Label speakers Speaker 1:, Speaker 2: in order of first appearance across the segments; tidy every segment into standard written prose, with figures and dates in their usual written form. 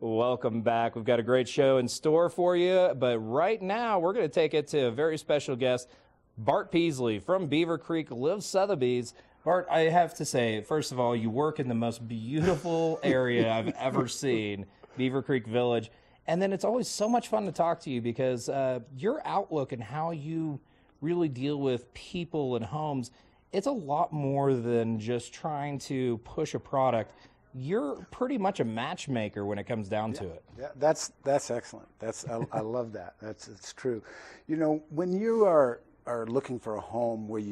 Speaker 1: Welcome back. We've got a great show in store for you, but right now we're going to take it to a very special guest, Bart Peaslee from Beaver Creek, lives Sotheby's. Bart, I have to say, first of all, you work in the most beautiful area I've ever seen, Beaver Creek Village. And then it's always so much fun to talk to you because your outlook and how you really deal with people and homes, it's a lot more than just trying to push a product. You're pretty much a matchmaker when it comes down to it.
Speaker 2: Yeah, that's excellent. I love that. It's true. You know, when you are looking for a home where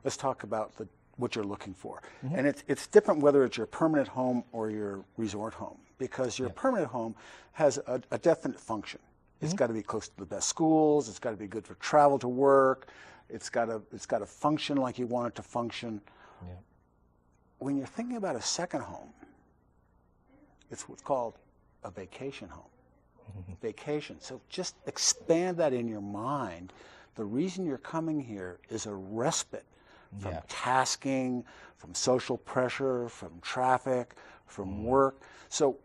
Speaker 2: let's talk about what you're looking for. Mm-hmm. And it's different whether it's your permanent home or your resort home, because your permanent home has a definite function. It's got to be close to the best schools. It's got to be good for travel to work. It's got to function like you want it to function. Yeah. When you're thinking about a second home, it's what's called a vacation home. Vacation. So just expand that in your mind. The reason you're coming here is a respite from tasking, from social pressure, from traffic, from work. So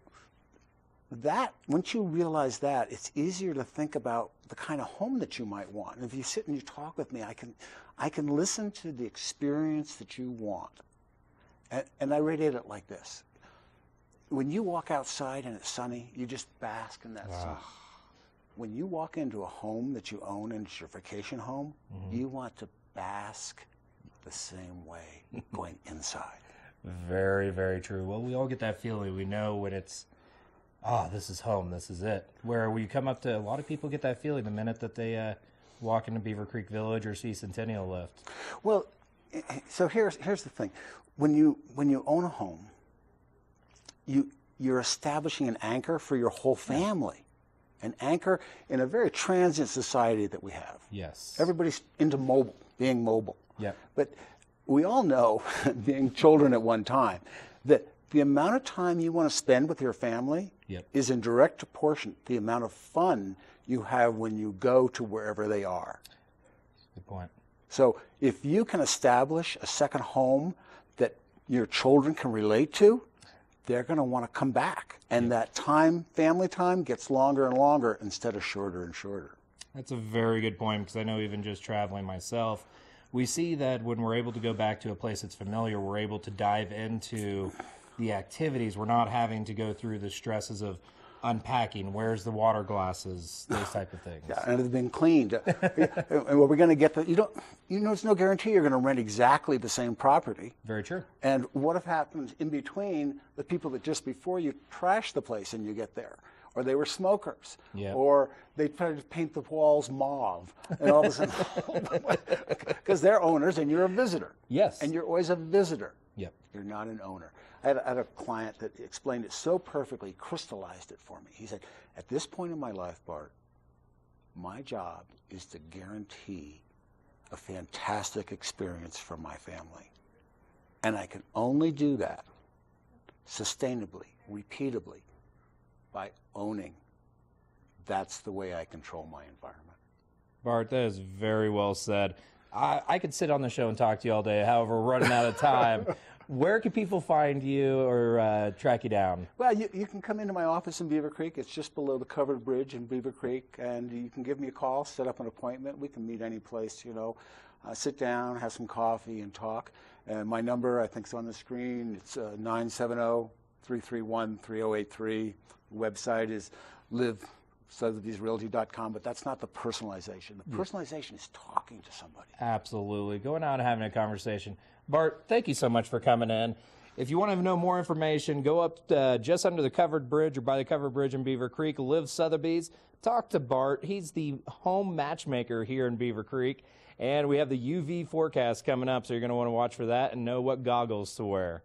Speaker 2: that, once you realize that, it's easier to think about the kind of home that you might want. And if you sit and you talk with me, I can listen to the experience that you want. And I radiate it like this. When you walk outside and it's sunny, you just bask in that sun. When you walk into a home that you own and it's your vacation home, you want to bask the same way going inside.
Speaker 1: Very, very true. Well, we all get that feeling. We know when it's, this is home, this is it. Where we come up to, a lot of people get that feeling the minute that they walk into Beaver Creek Village or see Centennial Lift.
Speaker 2: Well, so here's the thing. When you own a home, you're establishing an anchor for your whole family. An anchor in a very transient society that we have.
Speaker 1: Yes.
Speaker 2: Everybody's into being mobile.
Speaker 1: Yeah.
Speaker 2: But we all know, being children at one time, that the amount of time you want to spend with your family is in direct proportion to the amount of fun you have when you go to wherever they are.
Speaker 1: Good point.
Speaker 2: So if you can establish a second home that your children can relate to, they're going to want to come back. And that time, family time, gets longer and longer instead of shorter and shorter.
Speaker 1: That's a very good point, because I know even just traveling myself, we see that when we're able to go back to a place that's familiar, we're able to dive into the activities. We're not having to go through the stresses of unpacking, where's the water glasses, those type of things.
Speaker 2: Yeah, and it's been cleaned. And we're going to get there's no guarantee you're going to rent exactly the same property.
Speaker 1: Very true.
Speaker 2: And what if happens in between the people that just before you trash the place and you get there? Or they were smokers. Yep. Or they tried to paint the walls mauve. And all of a sudden, because they're owners and you're a visitor.
Speaker 1: Yes.
Speaker 2: And you're always a visitor.
Speaker 1: Yep.
Speaker 2: You're not an owner. I had a client that explained it so perfectly, crystallized it for me. He said, at this point in my life, Bart, my job is to guarantee a fantastic experience for my family. And I can only do that sustainably, repeatably, by owning. That's the way I control my environment.
Speaker 1: Bart, that is very well said. I could sit on the show and talk to you all day. However, we're running out of time. Where can people find you or track you down?
Speaker 2: Well, you can come into my office in Beaver Creek. It's just below the covered bridge in Beaver Creek, and you can give me a call, set up an appointment. We can meet any place, sit down, have some coffee, and talk. And my number, I think, is on the screen. It's 970-331-3083. The website is Sotheby'sRealty.com, but that's not the personalization. The personalization is talking to somebody.
Speaker 1: Absolutely. Going out and having a conversation. Bart, thank you so much for coming in. If you want to know more information, go up just under the covered bridge or by the covered bridge in Beaver Creek. Live Sotheby's. Talk to Bart. He's the home matchmaker here in Beaver Creek. And we have the UV forecast coming up, so you're going to want to watch for that and know what goggles to wear.